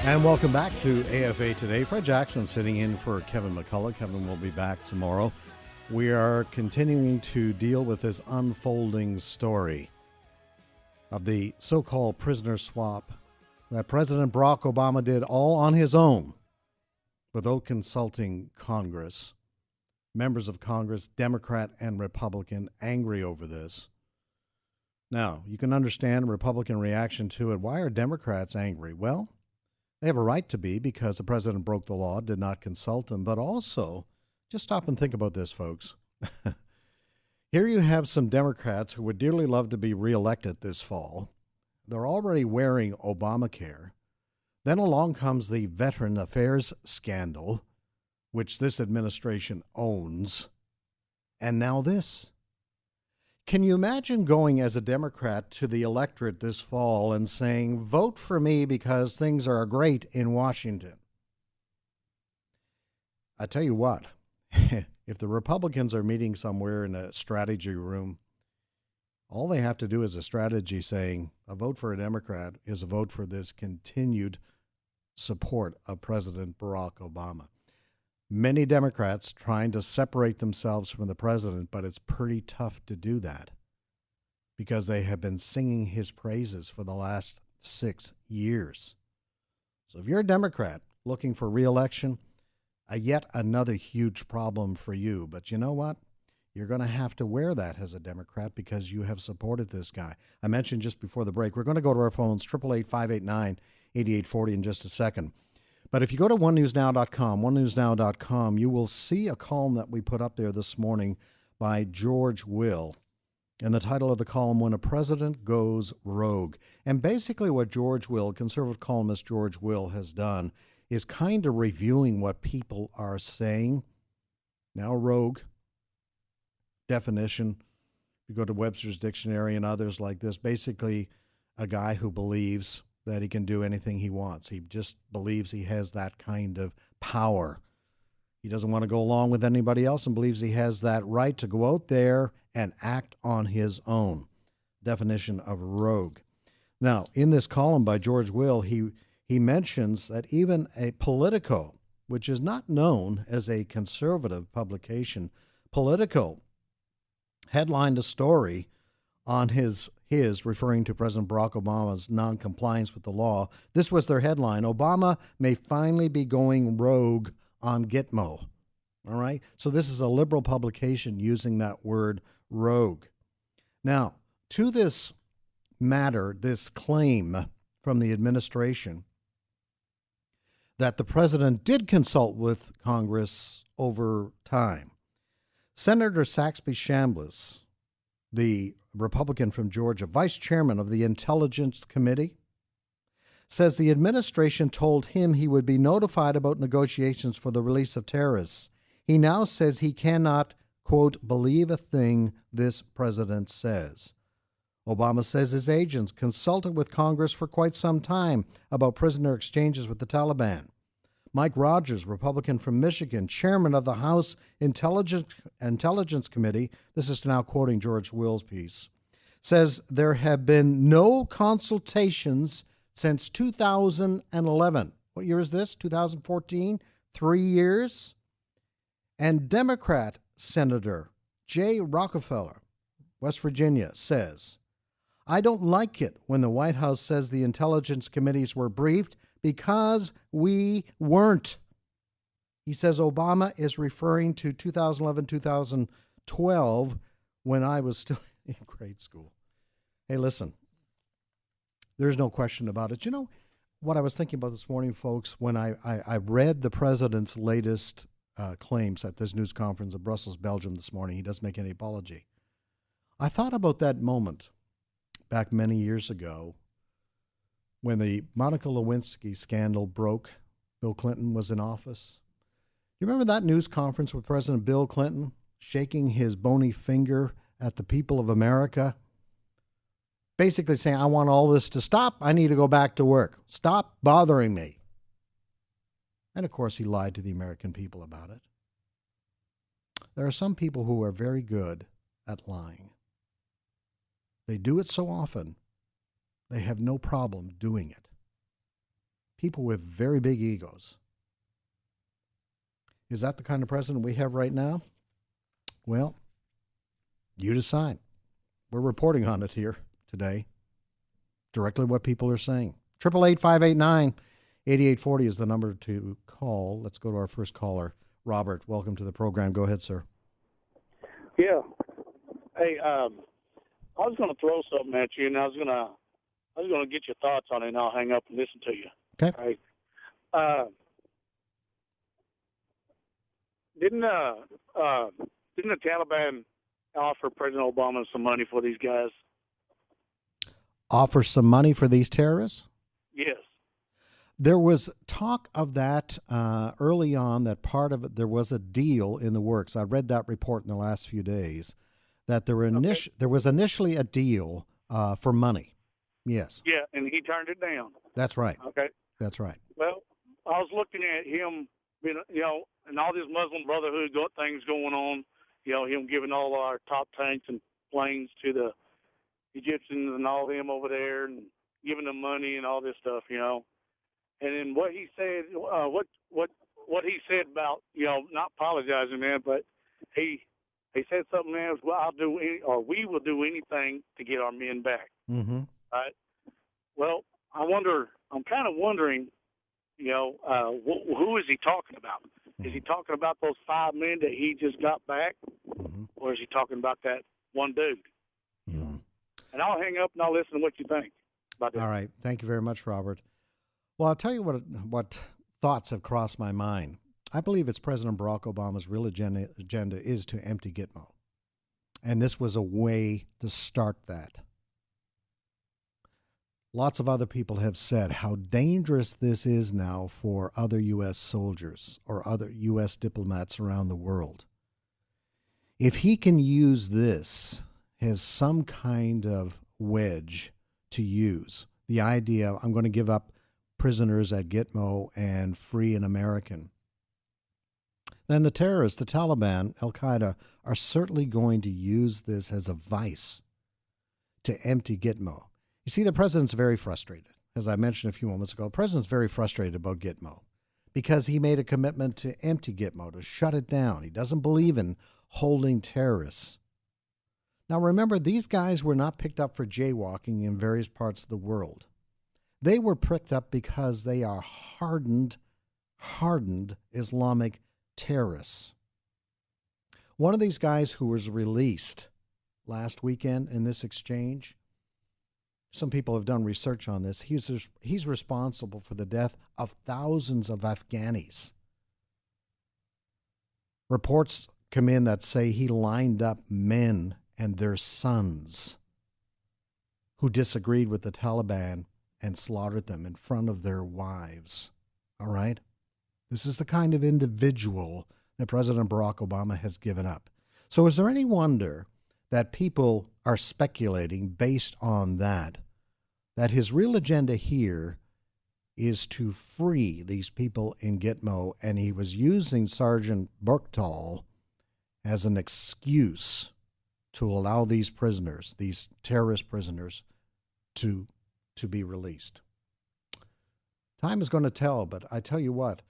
And welcome back to AFA Today. Fred Jackson sitting in for Kevin McCullough. Kevin will be back tomorrow. We are continuing to deal with this unfolding story of the so-called prisoner swap that President Barack Obama did all on his own without consulting Congress. Members of Congress, Democrat and Republican, angry over this. Now, you can understand Republican reaction to it. Why are Democrats angry? Well, they have a right to be because the president broke the law, did not consult them. But also, just stop and think about this, folks. Here you have some Democrats who would dearly love to be reelected this fall. They're already wearing Obamacare. Then along comes the Veteran Affairs scandal, which this administration owns. And now this. Can you imagine going as a Democrat to the electorate this fall and saying, vote for me because things are great in Washington? I tell you what, if the Republicans are meeting somewhere in a strategy room, all they have to do is a strategy saying a vote for a Democrat is a vote for this continued support of President Barack Obama. Many Democrats trying to separate themselves from the president, but it's pretty tough to do that because they have been singing his praises for the last 6 years. So if you're a Democrat looking for re-election, yet another huge problem for you. But you know what? You're going to have to wear that as a Democrat because you have supported this guy. I mentioned just before the break, we're going to go to our phones, 888-589-8840 in just a second. But if you go to onenewsnow.com, you will see a column that we put up there this morning by George Will. And the title of the column, When a President Goes Rogue. And basically what George Will, conservative columnist George Will, has done is kind of reviewing what people are saying. Now, rogue, definition, you go to Webster's Dictionary and others like this, basically a guy who believes that he can do anything he wants. He just believes he has that kind of power. He doesn't want to go along with anybody else and believes he has that right to go out there and act on his own. Definition of rogue. Now, in this column by George Will, he mentions that even a Politico, which is not known as a conservative publication, Politico headlined a story on his referring to President Barack Obama's noncompliance with the law. This was their headline: Obama may finally be going rogue on Gitmo. All right? So this is a liberal publication using that word rogue. Now, to this matter, this claim from the administration that the president did consult with Congress over time, Senator Saxby Chambliss, the Republican from Georgia, vice chairman of the Intelligence Committee, says the administration told him he would be notified about negotiations for the release of terrorists. He now says he cannot, quote, believe a thing this president says. Obama says his agents consulted with Congress for quite some time about prisoner exchanges with the Taliban. Mike Rogers, Republican from Michigan, chairman of the House Intelligence Committee, this is now quoting George Will's piece, says there have been no consultations since 2011. What year is this? 2014? 3 years? And Democrat Senator Jay Rockefeller, West Virginia, says, I don't like it when the White House says the intelligence committees were briefed because we weren't. He says Obama is referring to 2011, 2012, when I was still in grade school. Hey, listen, there's no question about it. You know what I was thinking about this morning, folks, when I read the president's latest claims at this news conference in Brussels, Belgium this morning. He doesn't make any apology. I thought about that moment back many years ago when the Monica Lewinsky scandal broke. Bill Clinton was in office. You remember that news conference with President Bill Clinton shaking his bony finger at the people of America, basically saying, I want all this to stop. I need to go back to work. Stop bothering me. And, of course, he lied to the American people about it. There are some people who are very good at lying. They do it so often, they have no problem doing it. people with very big egos. Is that the kind of president we have right now? Well, you decide. We're reporting on it here today. Directly what people are saying. 888-589-8840 is the number to call. Let's go to our first caller. Robert, welcome to the program. Go ahead, sir. Yeah. Hey, I was going to throw something at you, and I was going to get your thoughts on it, and I'll hang up and listen to you. Okay. Right. Didn't the Taliban offer President Obama some money for these guys? Offer some money for these terrorists? Yes. There was talk of that early on, that part of it, there was a deal in the works. I read that report in the last few days, that there was initially a deal for money. Yes. Yeah, and he turned it down. That's right. Okay. That's right. Well, I was looking at him, and all this Muslim Brotherhood things going on, him giving all our top tanks and planes to the Egyptians and all them over there and giving them money and all this stuff, And then what he said, what he said about, not apologizing, man, but he said something else. Well, we will do anything to get our men back. Mm-hmm. Right. Well, I'm kind of wondering, who is he talking about? Mm-hmm. Is he talking about those 5 men that he just got back, Mm-hmm. or is he talking about that one dude? Mm-hmm. And I'll hang up and I'll listen to what you think about that. All right. Thank you very much, Robert. Well, I'll tell you what thoughts have crossed my mind. I believe it's President Barack Obama's real agenda is to empty Gitmo. And this was a way to start that. Lots of other people have said how dangerous this is now for other U.S. soldiers or other U.S. diplomats around the world. If he can use this as some kind of wedge to use, the idea, I'm going to give up prisoners at Gitmo and free an American, then the terrorists, the Taliban, Al-Qaeda, are certainly going to use this as a vice to empty Gitmo. You see, the president's very frustrated. As I mentioned a few moments ago, the president's very frustrated about Gitmo because he made a commitment to empty Gitmo, to shut it down. He doesn't believe in holding terrorists. Now, remember, these guys were not picked up for jaywalking in various parts of the world. They were picked up because they are hardened Islamic terrorists. One of these guys who was released last weekend in this exchange, some people have done research on this. He's responsible for the death of thousands of Afghanis. Reports come in that say he lined up men and their sons who disagreed with the Taliban and slaughtered them in front of their wives. All right? This is the kind of individual that President Barack Obama has given up. So is there any wonder that people are speculating based on that his real agenda here is to free these people in Gitmo, and he was using Sergeant Burktal as an excuse to allow these prisoners, these terrorist prisoners, to be released? Time is going to tell, but I tell you what,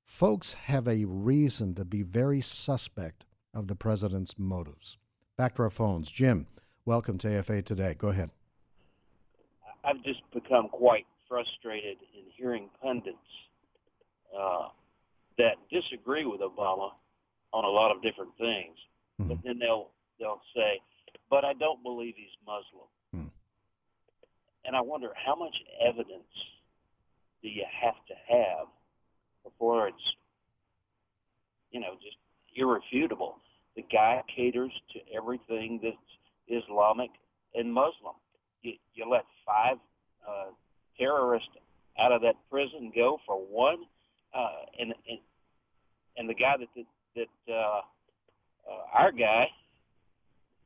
folks have a reason to be very suspect of the president's motives. Back to our phones. Jim, welcome to AFA Today. Go ahead. I've just become quite frustrated in hearing pundits that disagree with Obama on a lot of different things, Mm-hmm. but then they'll say, "But I don't believe he's Muslim." Mm. And I wonder how much evidence do you have to have before it's, just irrefutable? The guy caters to everything that's Islamic and Muslim. You let 5 terrorists out of that prison go for one, and the guy that our guy,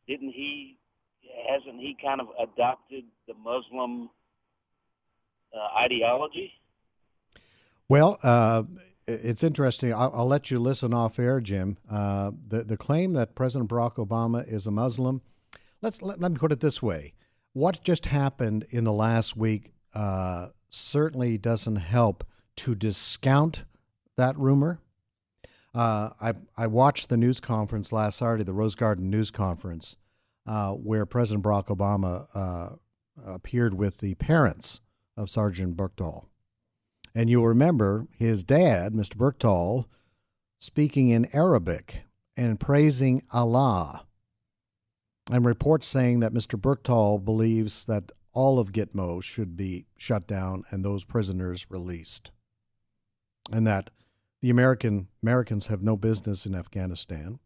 hasn't he kind of adopted the Muslim ideology? Well, it's interesting. I'll let you listen off air, Jim. The claim that President Barack Obama is a Muslim, let me put it this way. What just happened in the last week certainly doesn't help to discount that rumor. I watched the news conference last Saturday, the Rose Garden news conference, where President Barack Obama appeared with the parents of Sergeant Berktal. And you'll remember his dad, Mr. Berktal, speaking in Arabic and praising Allah. And reports saying that Mr. Berktal believes that all of Gitmo should be shut down and those prisoners released. And that the Americans have no business in Afghanistan.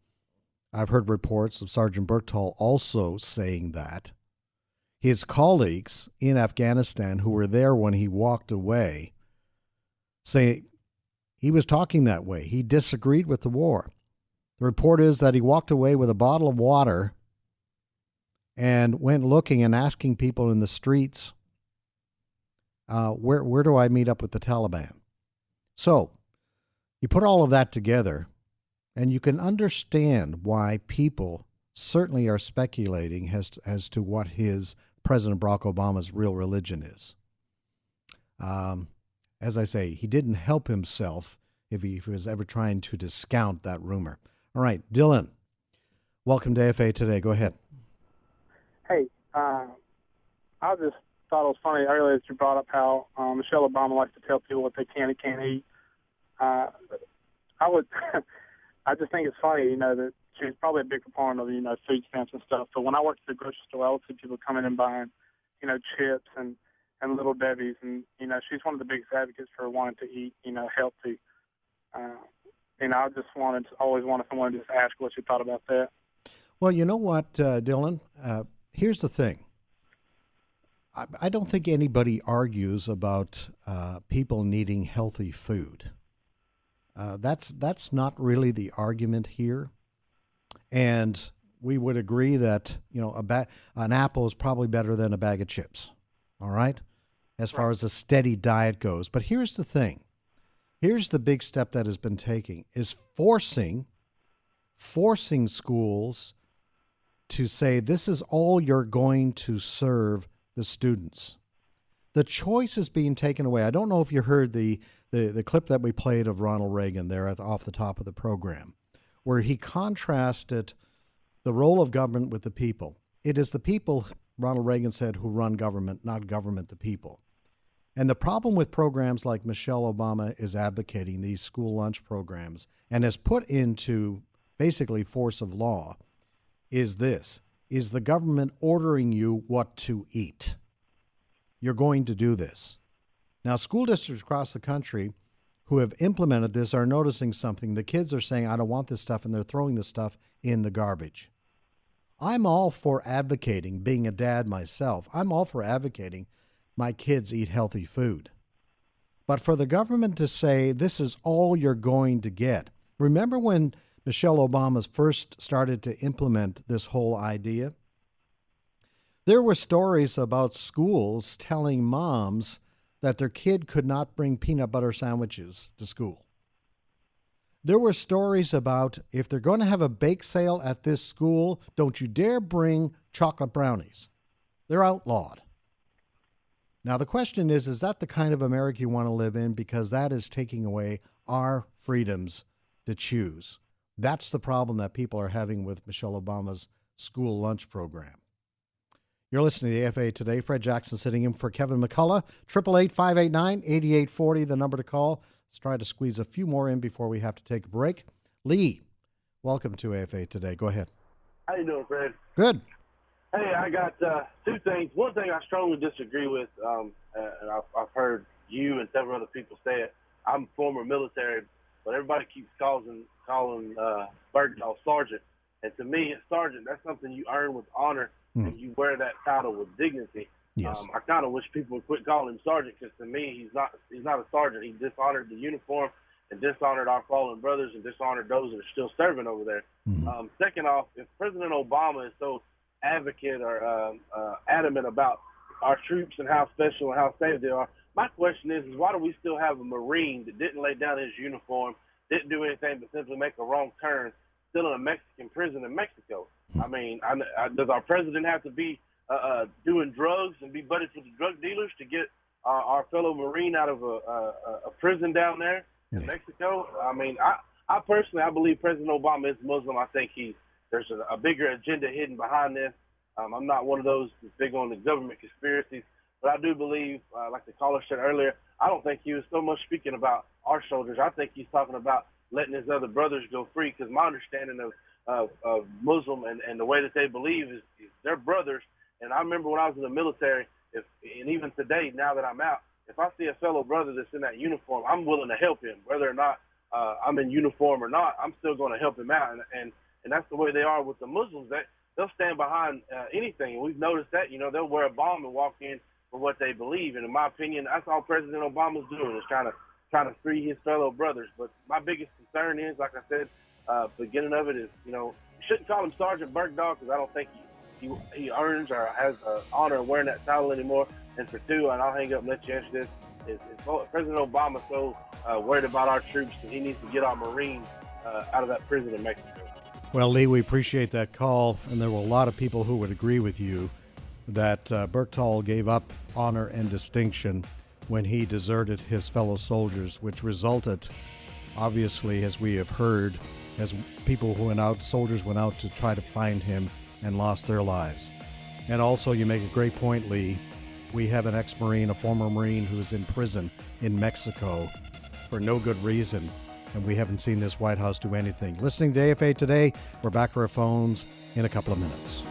I've heard reports of Sergeant Berktal also saying that. His colleagues in Afghanistan who were there when he walked away say he was talking that way. He disagreed with the war. The report is that he walked away with a bottle of water and went looking and asking people in the streets, where do I meet up with the Taliban? So you put all of that together, and you can understand why people certainly are speculating as to what his President Barack Obama's real religion is. As I say, he didn't help himself if he was ever trying to discount that rumor. All right, Dylan, welcome to AFA Today. Go ahead. Hey, I just thought it was funny earlier that you brought up how Michelle Obama likes to tell people what they can and can't eat. I just think it's funny, that she's probably a big proponent of, food stamps and stuff. But when I worked at the grocery store, I would see people coming in buying, chips and Little Debbie's. And, she's one of the biggest advocates for wanting to eat, healthy. I just always wanted someone to just ask what you thought about that. Well, you know what, Dylan? Here's the thing. I don't think anybody argues about people needing healthy food. That's not really the argument here. And we would agree that, an apple is probably better than a bag of chips. All right? As far as a steady diet goes. But here's the thing. Here's the big step that has been taken is forcing schools to say this is all you're going to serve the students. The choice is being taken away. I don't know if you heard the clip that we played of Ronald Reagan there off the top of the program, where he contrasted the role of government with the people. It is the people, Ronald Reagan said, who run government, not government the people. And the problem with programs like Michelle Obama is advocating, these school lunch programs, and has put into basically force of law, is this. Is the government ordering you what to eat? You're going to do this. Now, school districts across the country who have implemented this are noticing something. The kids are saying, I don't want this stuff, and they're throwing this stuff in the garbage. I'm all for advocating, being a dad myself, I'm all for advocating my kids eat healthy food. But for the government to say this is all you're going to get. Remember when Michelle Obama first started to implement this whole idea? There were stories about schools telling moms that their kid could not bring peanut butter sandwiches to school. There were stories about if they're going to have a bake sale at this school, don't you dare bring chocolate brownies. They're outlawed. Now, the question is that the kind of America you want to live in? Because that is taking away our freedoms to choose. That's the problem that people are having with Michelle Obama's school lunch program. You're listening to AFA Today. Fred Jackson sitting in for Kevin McCullough. 888-589-8840, the number to call. Let's try to squeeze a few more in before we have to take a break. Lee, welcome to AFA Today. Go ahead. How you doing, Fred? Good. Hey, I got two things. One thing I strongly disagree with, and I've heard you and several other people say it. I'm former military, but everybody keeps calling Berktal sergeant. And to me, as sergeant, that's something you earn with honor, and you wear that title with dignity. Yes. I kind of wish people would quit calling him sergeant, because to me, he's not a sergeant. He dishonored the uniform and dishonored our fallen brothers and dishonored those that are still serving over there. Mm-hmm. Second off, if President Obama is so advocate or adamant about our troops and how special and how safe they are, my question is why do we still have a Marine that didn't lay down his uniform, didn't do anything but simply make a wrong turn, still in a Mexican prison in Mexico? I mean, does our president have to be doing drugs and be buddies with the drug dealers to get our fellow Marine out of a prison down there in Mexico. I mean, I personally, I believe President Obama is Muslim. I think there's a bigger agenda hidden behind this. I'm not one of those that's big on the government conspiracies, but I do believe, like the caller said earlier, I don't think he was so much speaking about our soldiers. I think he's talking about letting his other brothers go free, because my understanding of Muslim and the way that they believe is they're brothers. And I remember when I was in the military, and even today, now that I'm out, if I see a fellow brother that's in that uniform, I'm willing to help him. Whether or not I'm in uniform or not, I'm still going to help him out. And that's the way they are with the Muslims. They'll stand behind anything. And we've noticed that, they'll wear a bomb and walk in for what they believe. And in my opinion, that's all President Obama's doing, is trying to free his fellow brothers. But my biggest concern is, like I said, beginning of it is, you shouldn't call him Sergeant Bergdahl, because I don't think he earns or has honor of wearing that title anymore. And for two, and I'll hang up and let you answer this, is President Obama so worried about our troops that he needs to get our Marines out of that prison in Mexico. Well, Lee, we appreciate that call, and there were a lot of people who would agree with you that Bergdahl gave up honor and distinction when he deserted his fellow soldiers, which resulted, obviously, as we have heard, as people who went out, soldiers went out to try to find him and lost their lives. And also, you make a great point, Lee. We have an ex-Marine, a former Marine, who is in prison in Mexico for no good reason, and we haven't seen this White House do anything. Listening to AFA Today, we're back for our phones in a couple of minutes.